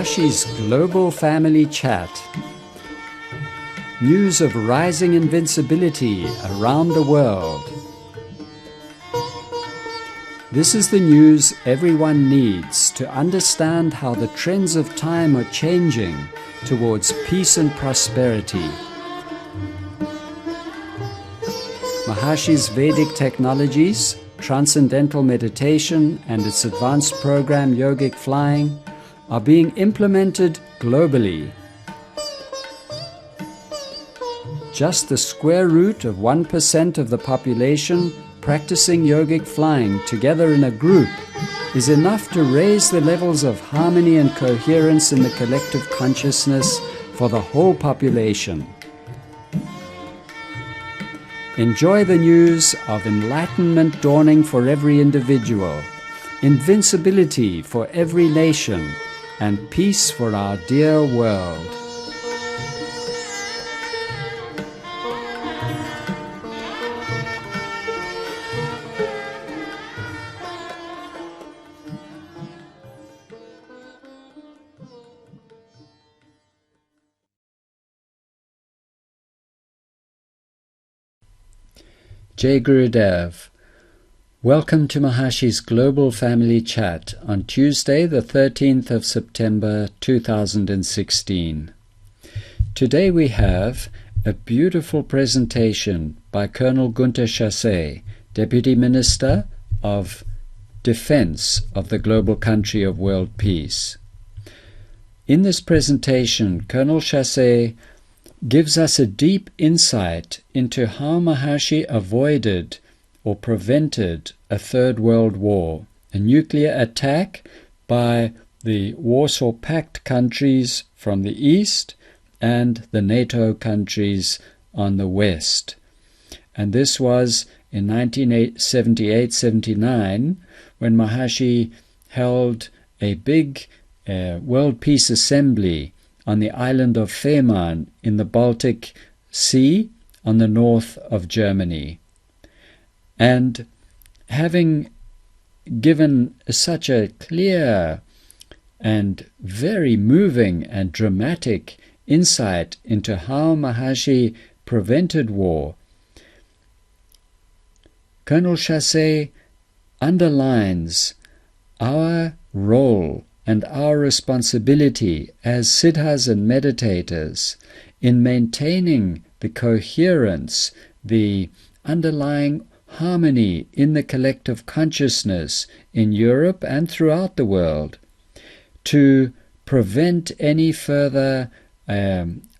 Maharshi's Global Family Chat. News of rising invincibility around the world. This is the news everyone needs to understand how the trends of time are changing towards peace and prosperity. Maharshi's Vedic technologies, transcendental meditation and its advanced program Yogic Flying are being implemented globally. Just the square root of 1% of the population practicing yogic flying together in a group is enough to raise the levels of harmony and coherence in the collective consciousness for the whole population. Enjoy the news of enlightenment dawning for every individual, invincibility for every nation, and peace for our dear world. Jai Gurudev. Welcome to Maharshi's Global Family Chat on Tuesday, the 13th of September 2016. Today we have a beautiful presentation by Col Gunter Chassé, Deputy Minister of Defense of the global country of world peace. In this presentation, Col Chassé gives us a deep insight into how Maharshi avoided or prevented a Third World War, a nuclear attack by the Warsaw Pact countries from the east and the NATO countries on the west. And this was in 1978-79 when Maharshi held a big World Peace Assembly on the island of Fehmarn in the Baltic Sea on the north of Germany. And having given such a clear and very moving and dramatic insight into how Maharshi prevented war, Col Chassé underlines our role and our responsibility as siddhas and meditators in maintaining the coherence, the underlying harmony in the collective consciousness in Europe and throughout the world, to prevent any further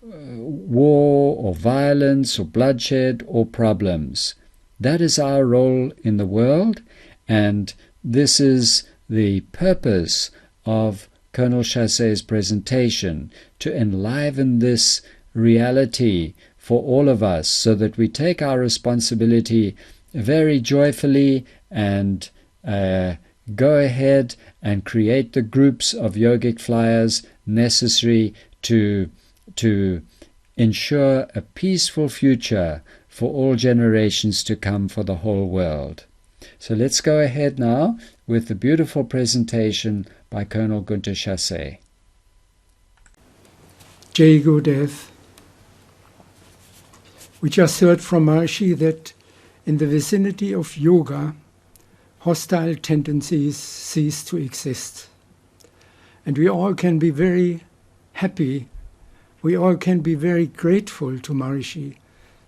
war or violence or bloodshed or problems. That is our role in the world, and this is the purpose of Col Chassé's presentation, to enliven this reality for all of us so that we take our responsibility very joyfully and go ahead and create the groups of yogic flyers necessary to ensure a peaceful future for all generations to come for the whole world. So let's go ahead now with the beautiful presentation by Col Gunter Chassé. Jai Gurudev. We just heard from Maharshi that in the vicinity of yoga, hostile tendencies cease to exist. And we all can be very happy, we all can be very grateful to Maharshi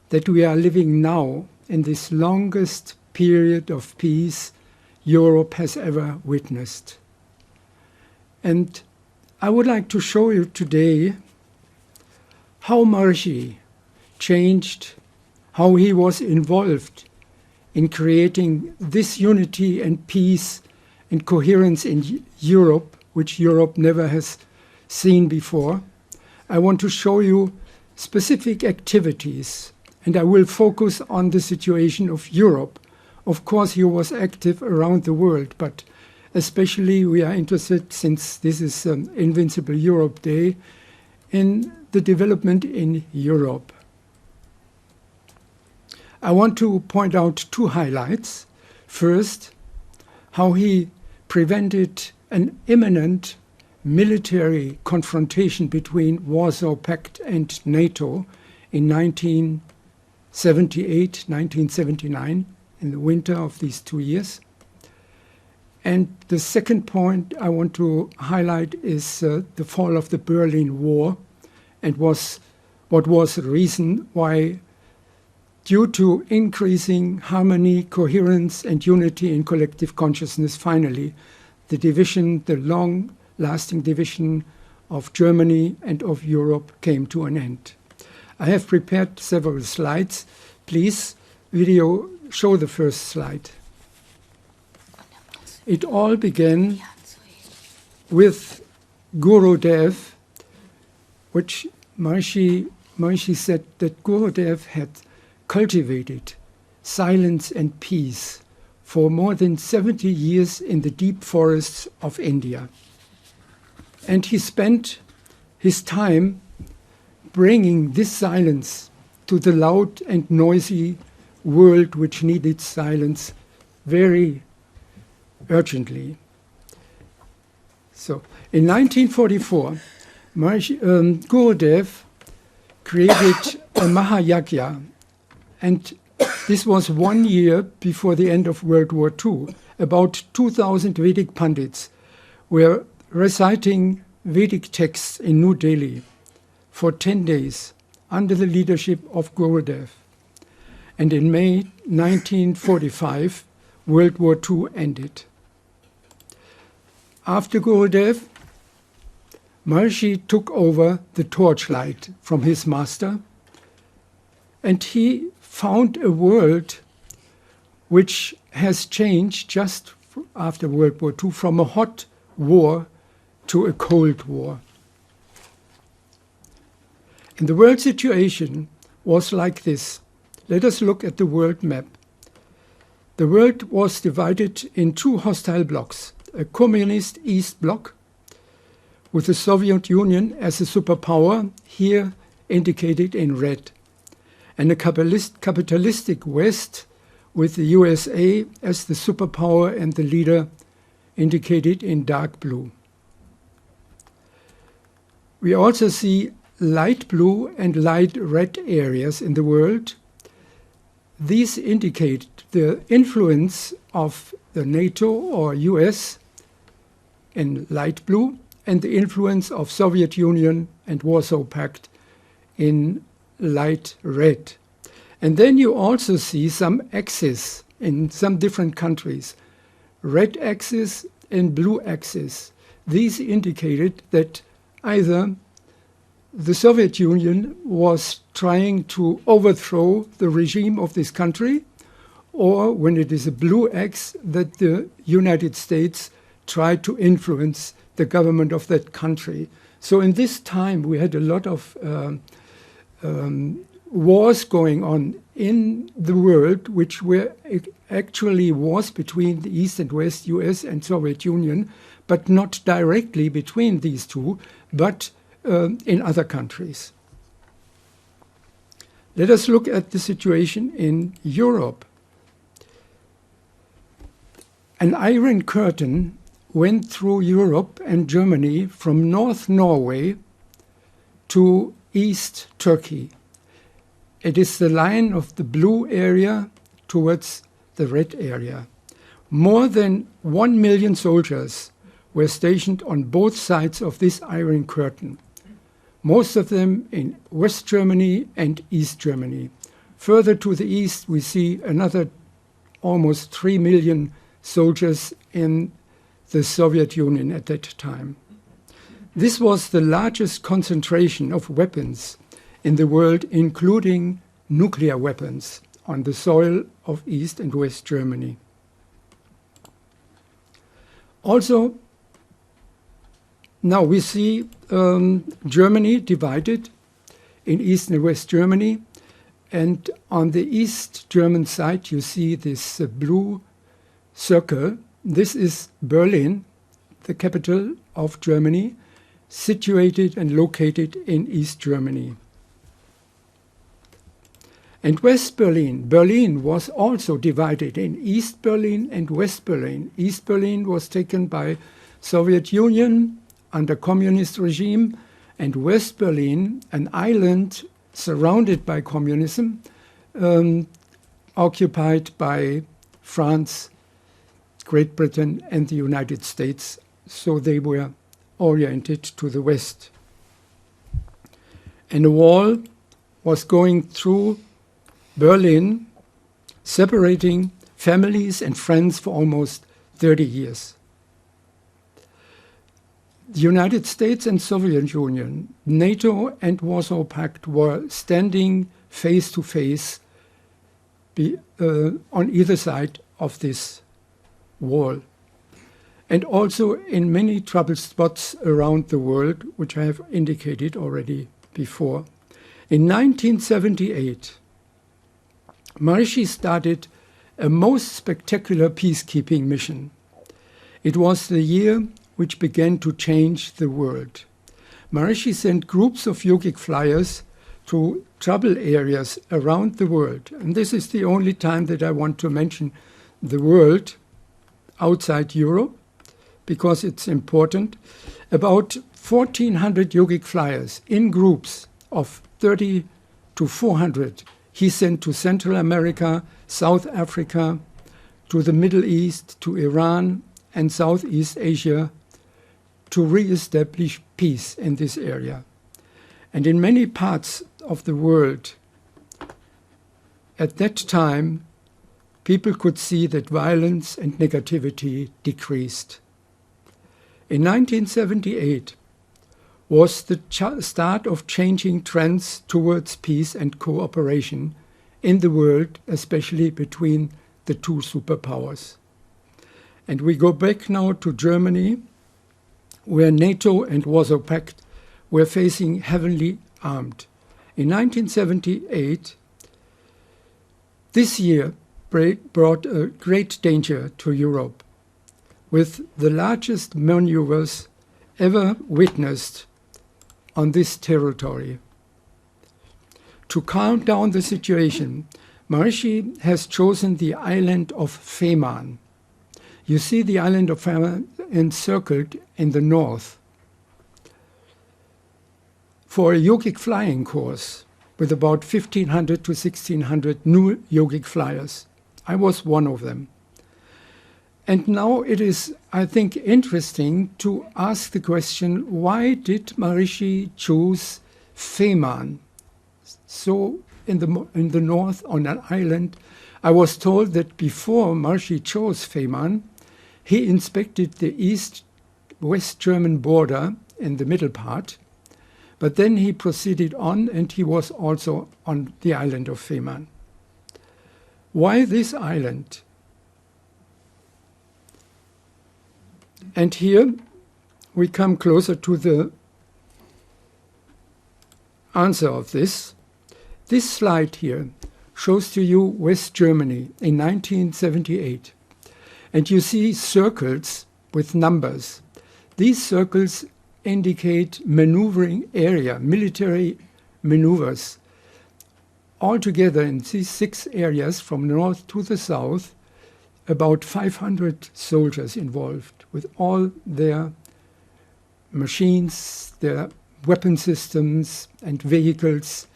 that we are living now in this longest period of peace Europe has ever witnessed. And I would like to show you today how Maharshi changed, how he was involved in creating this unity and peace and coherence in Europe, which Europe never has seen before. I want to show you specific activities, and I will focus on the situation of Europe. Of course, he was active around the world, but especially we are interested, since this is Invincible Europe Day, in the development in Europe. I want to point out two highlights. First, how he prevented an imminent military confrontation between Warsaw Pact and NATO in 1978, 1979, in the winter of these 2 years. And the second point I want to highlight is the fall of the Berlin Wall, and what was the reason why, due to increasing harmony, coherence, and unity in collective consciousness, finally, the division, the long-lasting division of Germany and of Europe came to an end. I have prepared several slides. Please, video, show the first slide. It all began with Gurudev, which Maharishi said that Gurudev had cultivated silence and peace for more than 70 years in the deep forests of India. And he spent his time bringing this silence to the loud and noisy world which needed silence very urgently. So in 1944, Gurudev created a Mahayagya, and this was 1 year before the end of World War II. About 2,000 Vedic Pandits were reciting Vedic texts in New Delhi for 10 days under the leadership of Gurudev. And in May 1945, World War II ended. After Gurudev, Maharishi took over the torchlight from his master, and he found a world which has changed just after World War II from a hot war to a cold war. And the world situation was like this. Let us look at the world map. The world was divided in two hostile blocks, a communist East bloc with the Soviet Union as a superpower, here indicated in red, and a capitalistic West with the USA as the superpower and the leader, indicated in dark blue. We also see light blue and light red areas in the world. These indicate the influence of the NATO or US in light blue, and the influence of Soviet Union and Warsaw Pact in light red. And then you also see some axes in some different countries, red axis and blue axis. These indicated that either the Soviet Union was trying to overthrow the regime of this country, or when it is a blue X, that the United States tried to influence the government of that country. So in this time we had a lot of wars going on in the world, which were actually wars between the East and West, US and Soviet Union, but not directly between these two, but in other countries. Let us look at the situation in Europe. An iron curtain went through Europe and Germany from North Norway to East Turkey. It is the line of the blue area towards the red area. More than 1 million soldiers were stationed on both sides of this iron curtain, most of them in West Germany and East Germany. Further to the east, we see another almost 3 million soldiers in the Soviet Union at that time. This was the largest concentration of weapons in the world, including nuclear weapons, on the soil of East and West Germany. Also, now we see Germany divided in East and West Germany, and on the East German side you see this blue circle. This is Berlin, the capital of Germany, situated and located in East Germany. And West Berlin, Berlin was also divided in East Berlin and West Berlin. East Berlin was taken by Soviet Union under communist regime, and West Berlin, an island surrounded by communism, occupied by France, Great Britain, and the United States, so they were oriented to the West. And a wall was going through Berlin, separating families and friends for almost 30 years. The United States and Soviet Union, NATO and Warsaw Pact were standing face to face on either side of this wall. And also in many trouble spots around the world, which I have indicated already before. In 1978, Maharishi started a most spectacular peacekeeping mission. It was the year which began to change the world. Maharishi sent groups of yogic flyers to trouble areas around the world. And this is the only time that I want to mention the world outside Europe, because it's important. About 1,400 yogic flyers in groups of 30 to 400 he sent to Central America, South Africa, to the Middle East, to Iran and Southeast Asia, to re-establish peace in this area. And in many parts of the world, at that time, people could see that violence and negativity decreased. In 1978 was the start of changing trends towards peace and cooperation in the world, especially between the two superpowers. And we go back now to Germany, where NATO and Warsaw Pact were facing heavily armed. In 1978, this year brought a great danger to Europe, with the largest maneuvers ever witnessed on this territory. To calm down the situation, Maharishi has chosen the island of Fehmarn. You see the island of Fehmarn encircled in the north for a yogic flying course with about 1,500 to 1,600 new yogic flyers. I was one of them. And now it is, I think, interesting to ask the question, why did Maharishi choose Fehmarn? So in the north, on an island, I was told that before Maharishi chose Fehmarn, he inspected the east-west German border in the middle part, but then he proceeded on and he was also on the island of Fehmarn. Why this island? And here we come closer to the answer of this. This slide here shows to you West Germany in 1978. And you see circles with numbers. These circles indicate maneuvering area, military maneuvers. Altogether in these 6 areas from north to the south, about 500 soldiers involved with all their machines, their weapon systems and vehicles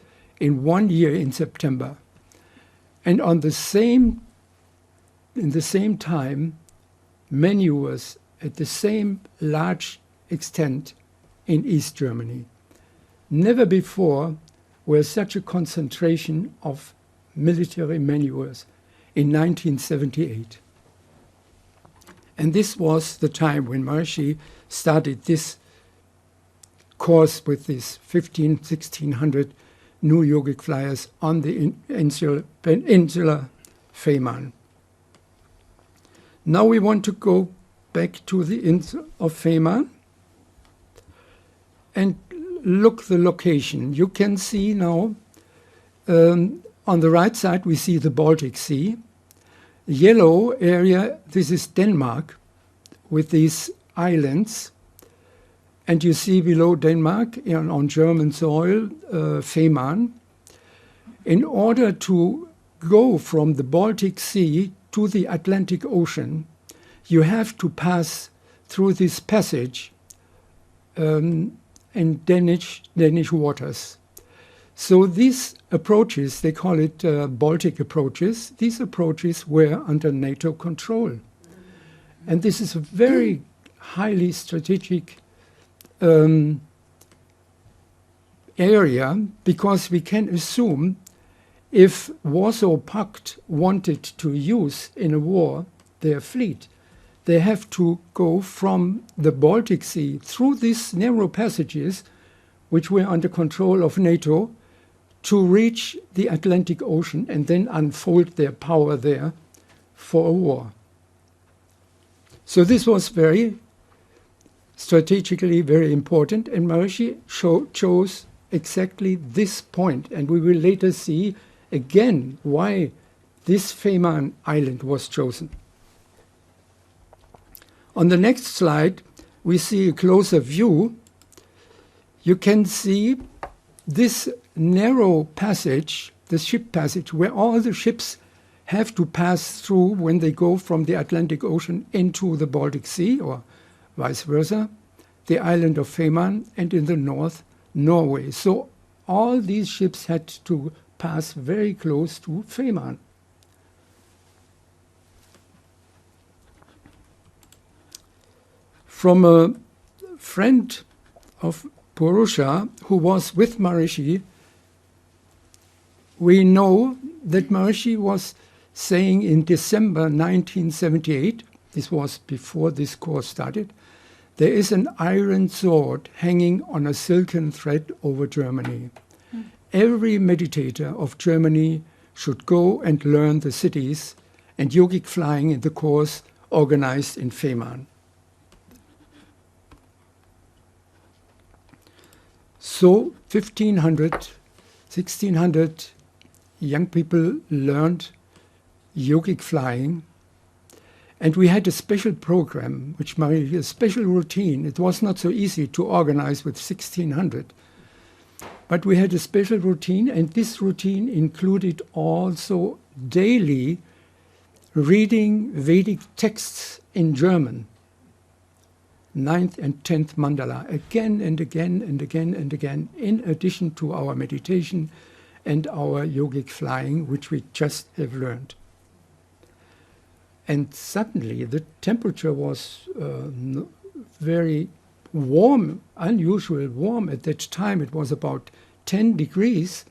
in 1 year in September. And in the same time, maneuvers at the same large extent in East Germany. Never before was such a concentration of military maneuvers in 1978. And this was the time when Maharishi started this course with these 1,600 new yogic flyers on the peninsula Fehmarn. Now we want to go back to the insula of Fehmarn and look the location. You can see now on the right side we see the Baltic Sea. Yellow area, this is Denmark with these islands. And you see below Denmark on German soil, Fehmarn. In order to go from the Baltic Sea to the Atlantic Ocean, you have to pass through this passage in Danish waters. So these approaches, they call it Baltic approaches, these approaches were under NATO control. And this is a very highly strategic area, because we can assume if Warsaw Pact wanted to use in a war their fleet, they have to go from the Baltic Sea through these narrow passages, which were under control of NATO, to reach the Atlantic Ocean and then unfold their power there for a war. So this was very strategically very important, and Maharishi chose exactly this point, and we will later see again why this Fehmarn Island was chosen. On the next slide, we see a closer view. You can see this narrow passage, the ship passage, where all the ships have to pass through when they go from the Atlantic Ocean into the Baltic Sea, or vice versa, the island of Fehmarn, and in the north, Norway. So all these ships had to pass very close to Fehmarn. From a friend of Purusha who was with Maharishi, we know that Maharishi was saying in December 1978, this was before this course started, there is an iron sword hanging on a silken thread over Germany. Every meditator of Germany should go and learn the cities and yogic flying in the course organized in Fehmarn. So 1,500, 1,600 young people learned yogic flying, and we had a special program, a special routine. It was not so easy to organize with 1,600, but we had a special routine, and this routine included also daily reading Vedic texts in German, 9th and 10th mandala, again and again and again and again, in addition to our meditation and our yogic flying, which we just have learned. And suddenly the temperature was very warm, unusual warm at that time. It was about 10 degrees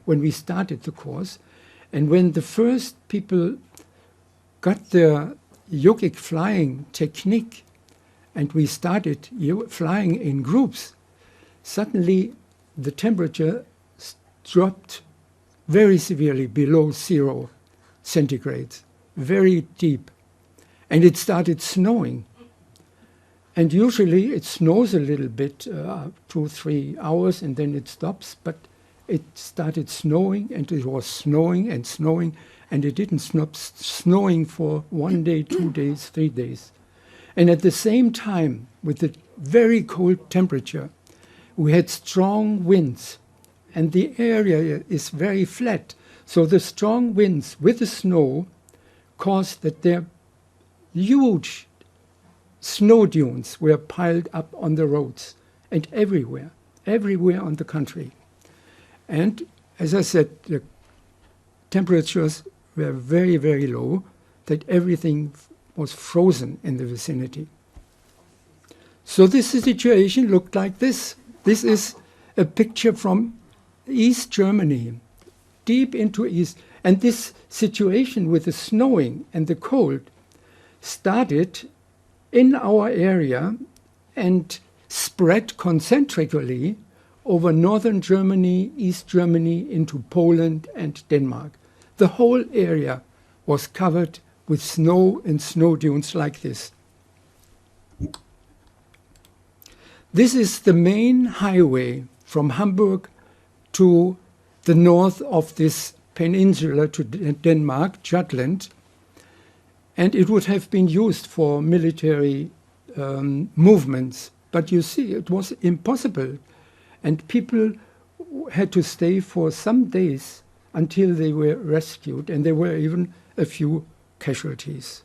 when we started the course. And when the first people got their yogic flying technique and we started flying in groups, suddenly the temperature dropped very severely below 0 centigrade, very deep. And it started snowing. And usually it snows a little bit, 2-3 hours, and then it stops. But it started snowing, and it was snowing and snowing, and it didn't stop snowing for 1 day, 2 days, 3 days. And at the same time, with the very cold temperature, we had strong winds, and the area is very flat. So the strong winds with the snow caused that there huge snow dunes were piled up on the roads and everywhere on the country. And as I said, the temperatures were very, very low, that everything was frozen in the vicinity. So this situation looked like this. This is a picture from East Germany, deep into East. And this situation with the snowing and the cold started in our area and spread concentrically over northern Germany, East Germany, into Poland and Denmark. The whole area was covered with snow and snow dunes like this. This is the main highway from Hamburg to the north of this peninsula to Denmark, Jutland, and it would have been used for military movements. But you see, it was impossible, and people had to stay for some days until they were rescued, and there were even a few casualties.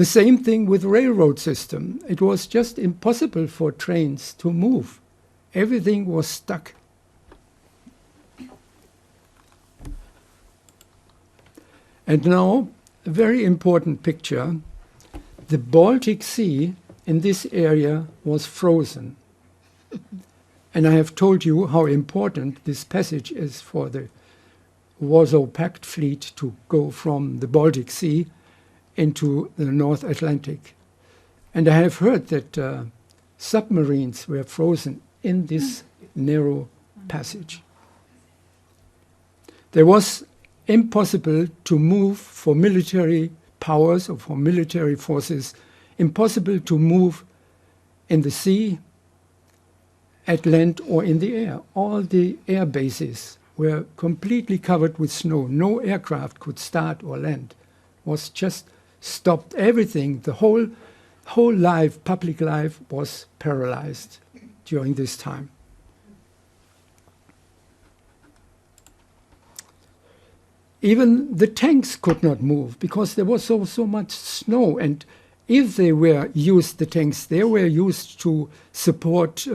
The same thing with railroad system. It was just impossible for trains to move. Everything was stuck. And now, a very important picture. The Baltic Sea in this area was frozen. And I have told you how important this passage is for the Warsaw Pact fleet to go from the Baltic Sea into the North Atlantic. And I have heard that submarines were frozen in this narrow passage. There was impossible to move for military powers or for military forces, impossible to move in the sea, at land or in the air. All the air bases were completely covered with snow. No aircraft could start or land. It was just stopped. Everything, the whole life, public life was paralyzed during this time. Even the tanks could not move because there was so much snow. And if they were used, the tanks, they were used to support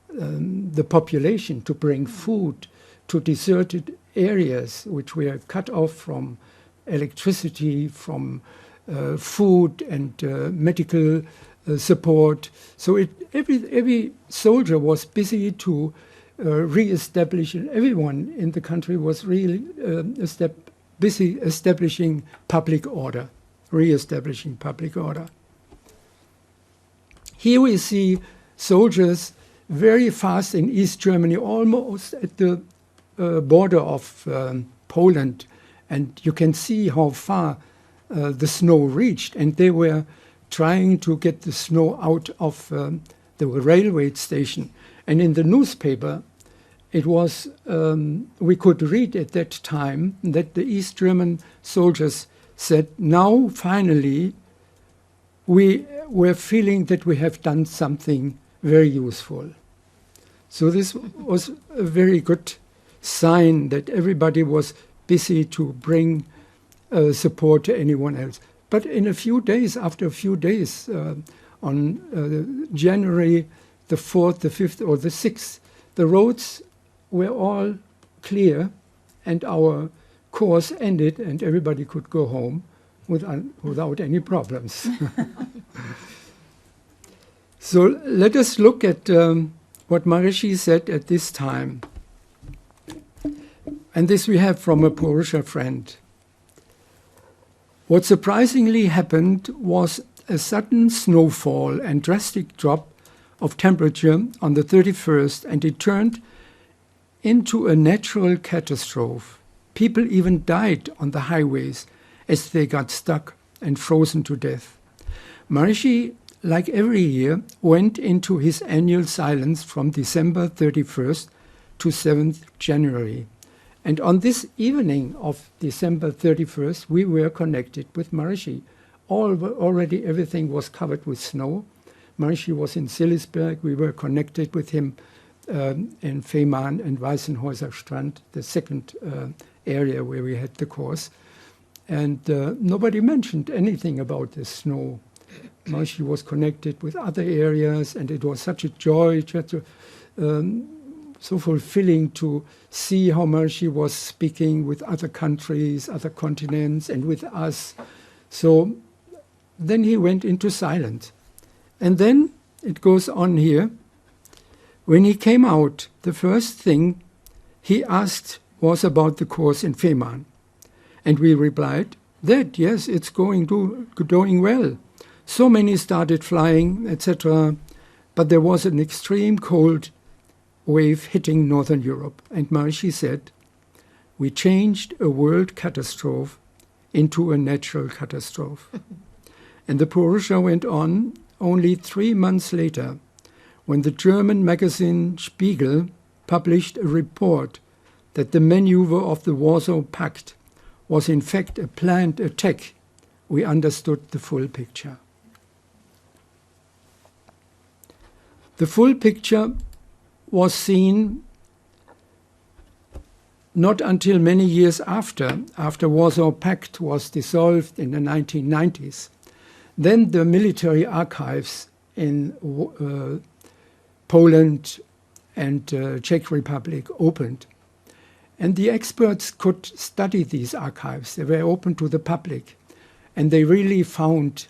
the population, to bring food to deserted areas which were cut off from electricity, from food and medical support. So every soldier was busy to re-establish, and everyone in the country was really busy establishing public order, re-establishing public order. Here we see soldiers very fast in East Germany, almost at the border of Poland, and you can see how far the snow reached, and they were trying to get the snow out of the railway station. And in the newspaper, it was, we could read at that time that the East German soldiers said, now finally we were feeling that we have done something very useful. So this was a very good sign that everybody was busy to bring support to anyone else. But in a few days, after a few days, on January the 4th, the 5th, or the 6th, the roads were all clear and our course ended and everybody could go home without any problems. So let us look at what Maharishi said at this time. And this we have from a Purusha friend. What surprisingly happened was a sudden snowfall and drastic drop of temperature on the 31st, and it turned into a natural catastrophe. People even died on the highways as they got stuck and frozen to death. Maharishi, like every year, went into his annual silence from December 31st to 7th January. And on this evening of December 31st, we were connected with Maharishi. Already everything was covered with snow. Maharishi was in Sillisberg. We were connected with him in Fehmarn and Weißenhäuser Strand, the second area where we had the course. And nobody mentioned anything about the snow. Maharishi was connected with other areas, and it was such a joy, so fulfilling to see how Maharishi was speaking with other countries, other continents, and with us. So then he went into silence. And then it goes on here. When he came out, the first thing he asked was about the course in Fehmarn. And we replied that, yes, it's doing well. So many started flying, etc. But there was an extreme cold wave hitting Northern Europe. And Maharishi said, we changed a world catastrophe into a natural catastrophe. And the Purusha went on only 3 months later, when the German magazine Spiegel published a report that the maneuver of the Warsaw Pact was in fact a planned attack, we understood the full picture. The full picture was seen not until many years after Warsaw Pact was dissolved in the 1990s. Then the military archives in Poland and Czech Republic opened. And the experts could study these archives. They were open to the public. And they really found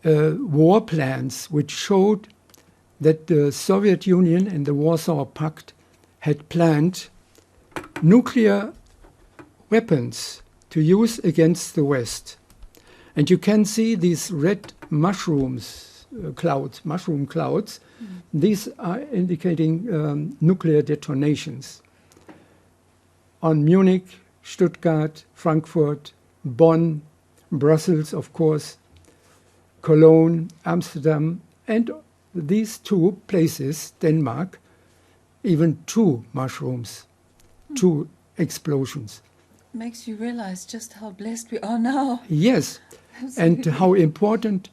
war plans which showed that the Soviet Union and the Warsaw Pact had planned nuclear weapons to use against the West. And you can see these red mushroom clouds. These are indicating nuclear detonations on Munich, Stuttgart, Frankfurt, Bonn, Brussels, of course, Cologne, Amsterdam, and these two places, Denmark, even 2 mushrooms, 2 explosions. Makes you realize just how blessed we are now. Yes, and how important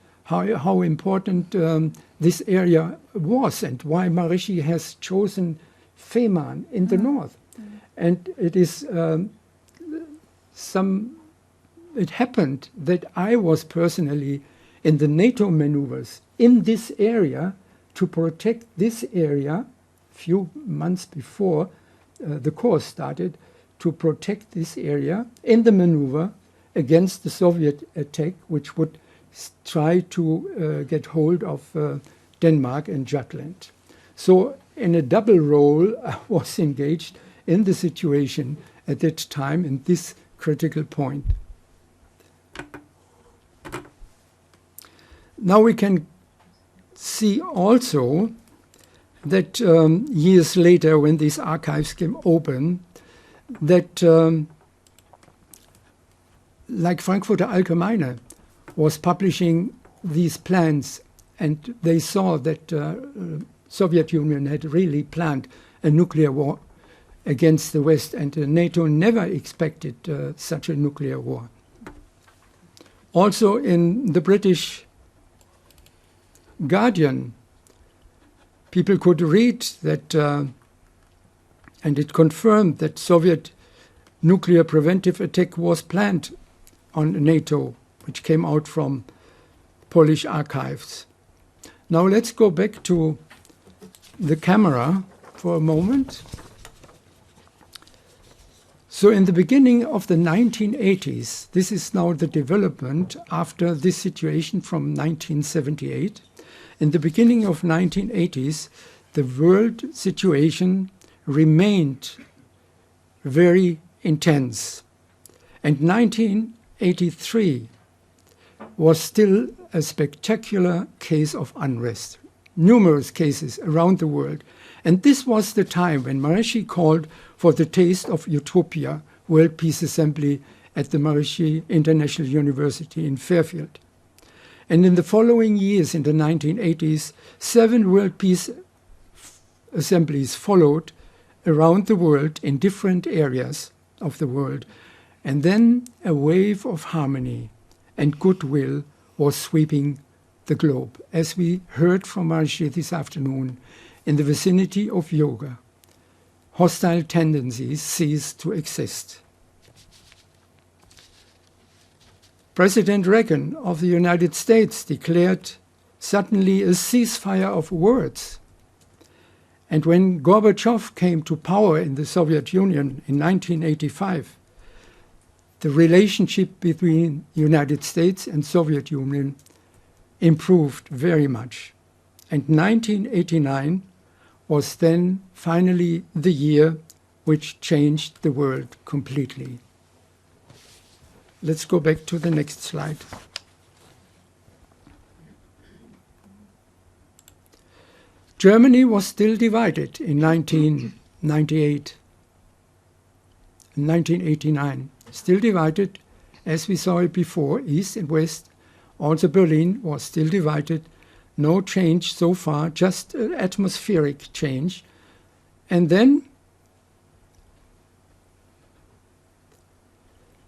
this area was, and why Maharishi has chosen Fehmarn in the north. And it is it happened that I was personally in the NATO maneuvers in this area to protect this area. Few months before the course started, to protect this area in the maneuver against the Soviet attack, which would try to get hold of Denmark and Jutland. So in a double role, I was engaged in the situation at that time, in this critical point. Now we can see also that years later, when these archives came open, that like Frankfurter Allgemeine was publishing these plans, and they saw that Soviet Union had really planned a nuclear war against the West, and NATO never expected such a nuclear war. Also in the British Guardian, people could read that, and it confirmed that Soviet nuclear preventive attack was planned on NATO, which came out from Polish archives. Now let's go back to the camera for a moment. So in the beginning of the 1980s, this is now the development after this situation from 1978. In the beginning of 1980s, the world situation remained very intense. And 1983 was still a spectacular case of unrest. Numerous cases around the world. And this was the time when Maharishi called for the Taste of Utopia World Peace Assembly at the Maharishi International University in Fairfield. And in the following years, in the 1980s, 7 World Peace Assemblies followed around the world in different areas of the world. And then a wave of harmony and goodwill was sweeping the globe. As we heard from Maharishi this afternoon, in the vicinity of yoga, hostile tendencies ceased to exist. President Reagan of the United States declared suddenly a ceasefire of words. And when Gorbachev came to power in the Soviet Union in 1985, the relationship between the United States and Soviet Union improved very much. And 1989 was then finally the year which changed the world completely. Let's go back to the next slide. Germany was still divided in 1998, 1989. Still divided, as we saw it before, East and West. Also Berlin was still divided. No change so far, just an atmospheric change. And then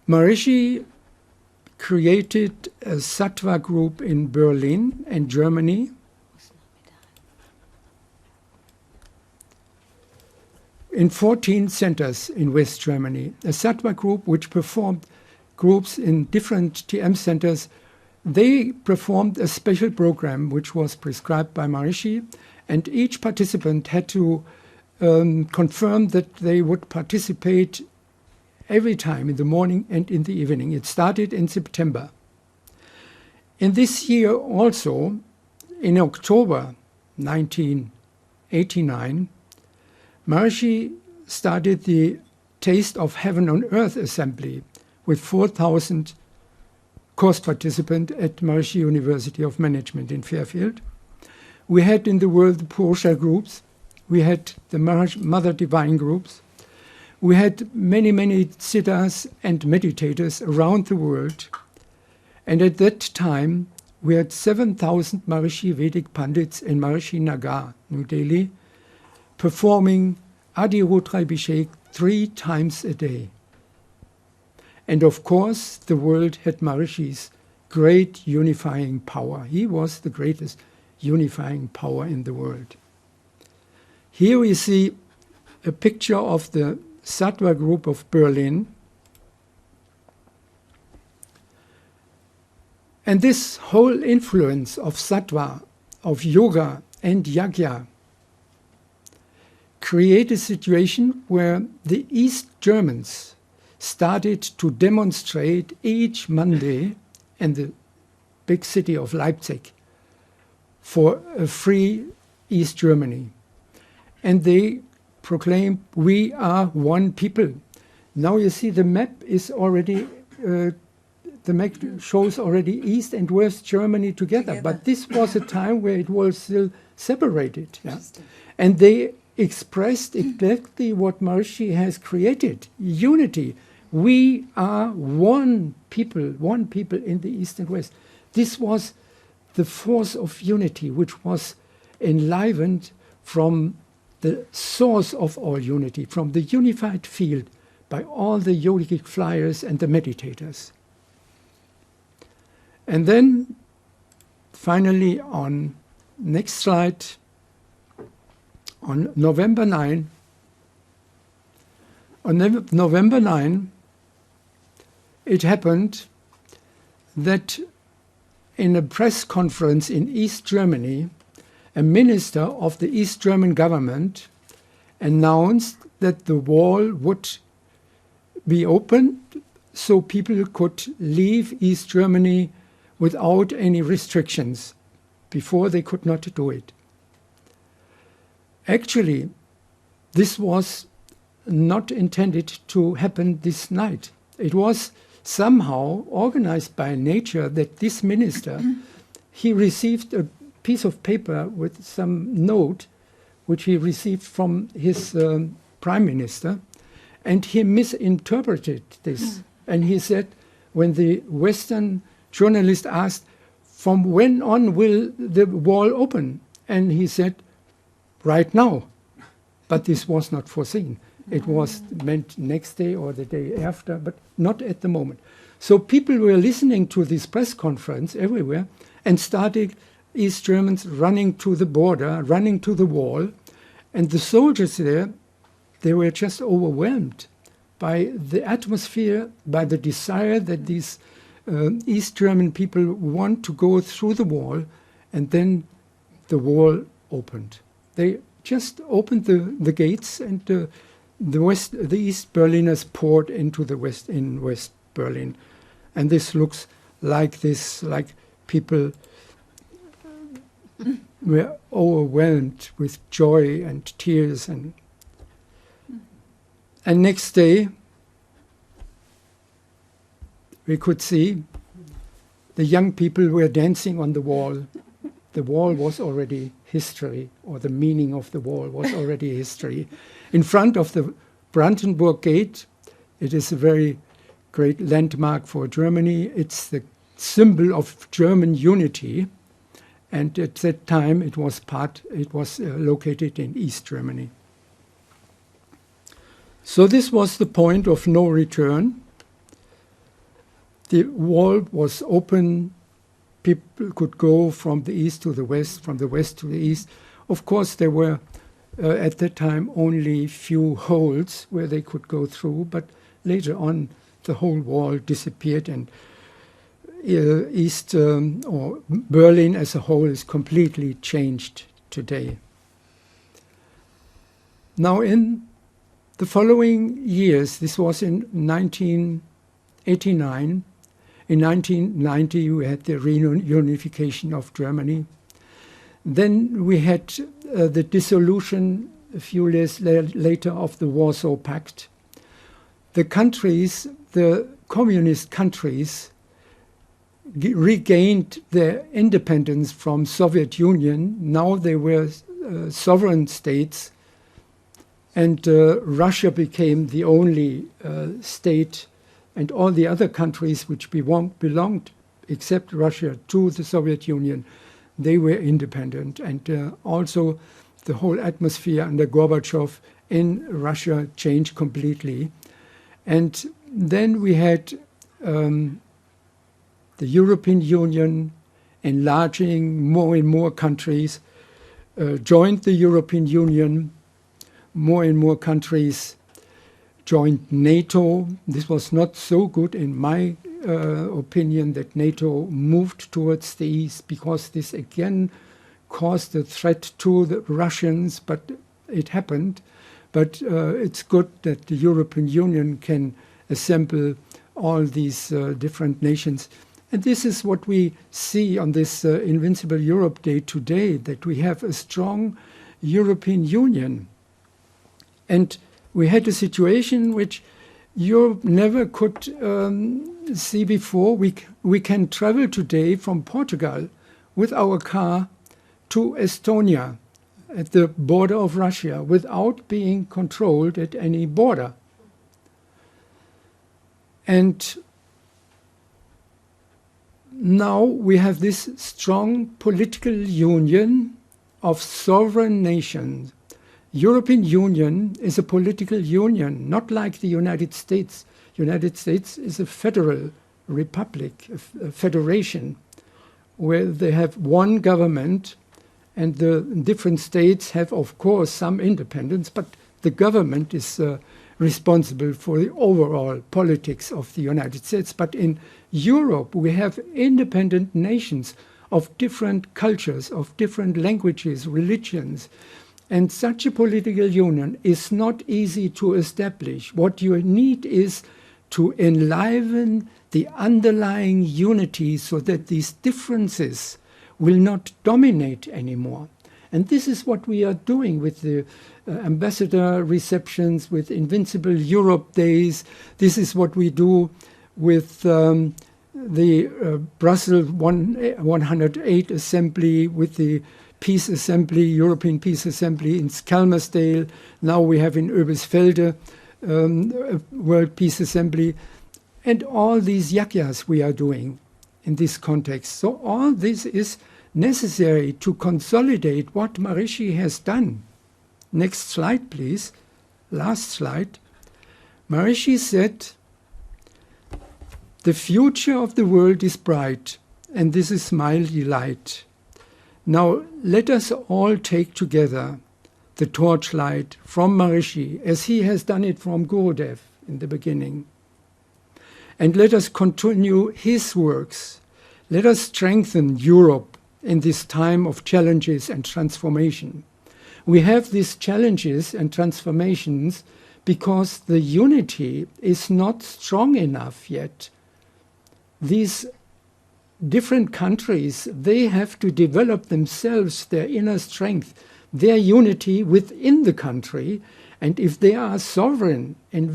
Maharishi created a Sattva group in Berlin and Germany. In 14 centers in West Germany, a Sattva group which performed groups in different TM centers they performed a special program which was prescribed by Maharishi, and each participant had to confirm that they would participate every time in the morning and in the evening. It started in September. In this year also, in October 1989, Maharishi started the Taste of Heaven on Earth Assembly with 4,000 course participants at Maharishi University of Management in Fairfield. We had in the world the Purusha groups, we had the Mother Divine groups, we had many, many siddhas and meditators around the world. And at that time, we had 7,000 Maharishi Vedic Pandits in Maharishi Nagar, New Delhi, performing Adi Rudra Abhishek 3 times a day. And of course, the world had Maharishi's great unifying power. He was the greatest unifying power in the world. Here we see a picture of the Sattva group of Berlin. And this whole influence of Sattva, of yoga and yajna create a situation where the East Germans started to demonstrate each Monday in the big city of Leipzig for a free East Germany. And they proclaimed, we are one people. Now you see the map is already, the map shows already East and West Germany together. But this was a time where it was still separated. Yeah? And they expressed exactly what Maharishi has created, unity. We are one people in the East and West. This was the force of unity, which was enlivened from the source of all unity, from the unified field by all the yogic flyers and the meditators. And then, finally, on next slide, on November 9, it happened that in a press conference in East Germany, a minister of the East German government announced that the wall would be opened so people could leave East Germany without any restrictions. Before they could not do it. Actually, this was not intended to happen this night. It was somehow organized by nature that this minister, he received a piece of paper with some note which he received from his prime minister, and he misinterpreted this. And he said, when the Western journalist asked, from when on will the wall open? And he said, right now. But this was not foreseen. It was meant next day or the day after, but not at the moment. So people were listening to this press conference everywhere and started East Germans running to the border, running to the wall. And the soldiers there, they were just overwhelmed by the atmosphere, by the desire that these East German people want to go through the wall, and then the wall opened. They just opened the gates, and the East Berliners poured into the West Berlin, and this looks like this, like people were overwhelmed with joy and tears, and next day we could see the young people were dancing on the wall. The wall was already history, or the meaning of the wall was already history. In front of the Brandenburg Gate, it is a very great landmark for Germany. It's the symbol of German unity. And at that time, it was located in East Germany. So this was the point of no return. The wall was open. People could go from the east to the west, from the west to the east. Of course, there were, at that time, only few holes where they could go through, but later on, the whole wall disappeared, and East or Berlin as a whole is completely changed today. Now in the following years, this was in 1989, in 1990 we had the reunification of Germany. Then we had the dissolution a few years later of the Warsaw Pact. The countries, the communist countries, regained their independence from Soviet Union. Now they were sovereign states, and Russia became the only state, and all the other countries which belonged, except Russia, to the Soviet Union, they were independent. And also the whole atmosphere under Gorbachev in Russia changed completely. And then we had the European Union enlarging. More and more countries joined the European Union. More and more countries joined NATO. This was not so good in my opinion, that NATO moved towards the east, because this again caused a threat to the Russians, but it happened. But it's good that the European Union can assemble all these different nations. And this is what we see on this Invincible Europe Day today, that we have a strong European Union. And we had a situation which Europe never could see before. We can travel today from Portugal with our car to Estonia at the border of Russia without being controlled at any border. And now we have this strong political union of sovereign nations. European Union is a political union, not like the United States. United States is a federal republic, a federation, where they have one government, and the different states have, of course, some independence, but the government is responsible for the overall politics of the United States. But in Europe, we have independent nations of different cultures, of different languages, religions. And such a political union is not easy to establish. What you need is to enliven the underlying unity so that these differences will not dominate anymore. And this is what we are doing with the ambassador receptions, with Invincible Europe Days. This is what we do with the Brussels 108 Assembly, with the Peace Assembly, European Peace Assembly in Skelmersdale. Now we have in Oebisfelde World Peace Assembly. And all these yakyas we are doing in this context. So all this is necessary to consolidate what Maharishi has done. Next slide, please. Last slide. Maharishi said, "The future of the world is bright, and this is my delight. Now let us all take together the torchlight from Maharishi, as he has done it from Gurudev in the beginning. And let us continue his works. Let us strengthen Europe in this time of challenges and transformation. We have these challenges and transformations because the unity is not strong enough yet. These different countries, they have to develop themselves, their inner strength, their unity within the country. And if they are sovereign in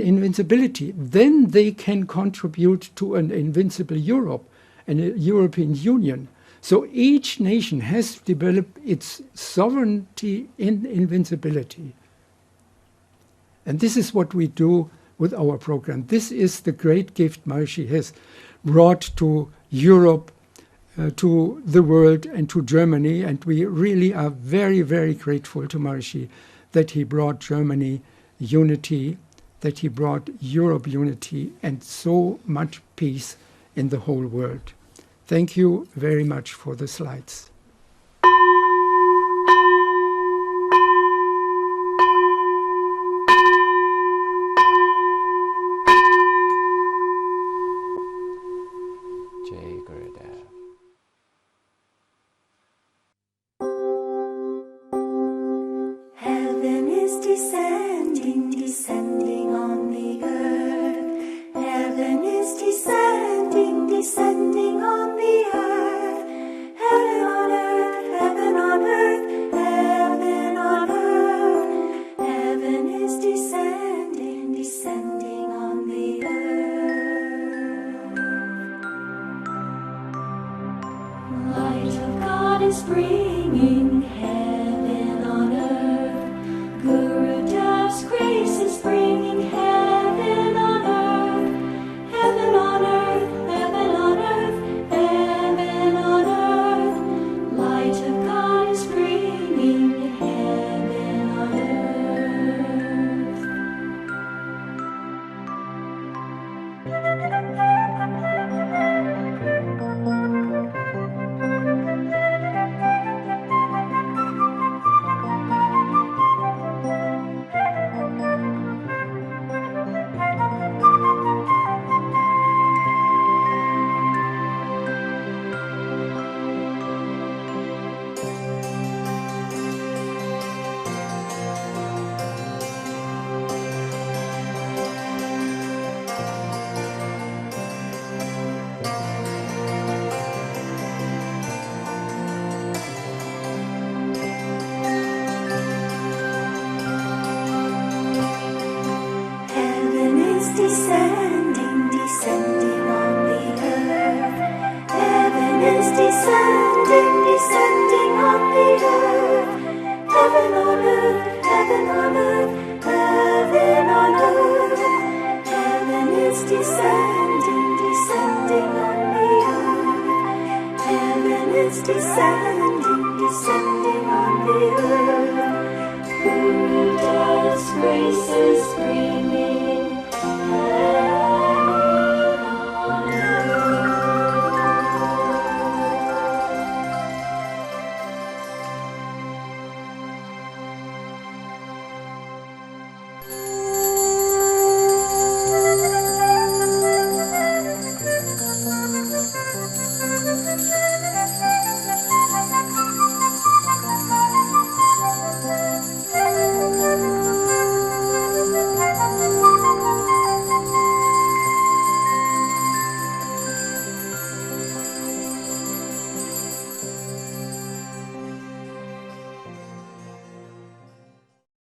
invincibility, then they can contribute to an invincible Europe and a European Union. So each nation has to develop its sovereignty in invincibility. And this is what we do with our program. This is the great gift Maharishi has brought to Europe, to the world, and to Germany. And we really are very, very grateful to Maharishi that he brought Germany unity, that he brought Europe unity, and so much peace in the whole world. Thank you very much for the slides. is bringing heaven on earth. Guru Dev's grace is bringing heaven on earth. Heaven on earth, heaven on earth, heaven on earth. Light of God is bringing heaven on descending, descending on the earth. Heaven is descending, descending on the earth. Heaven on earth, heaven on earth, heaven on earth. Heaven is descending, descending on the earth. Heaven is descending.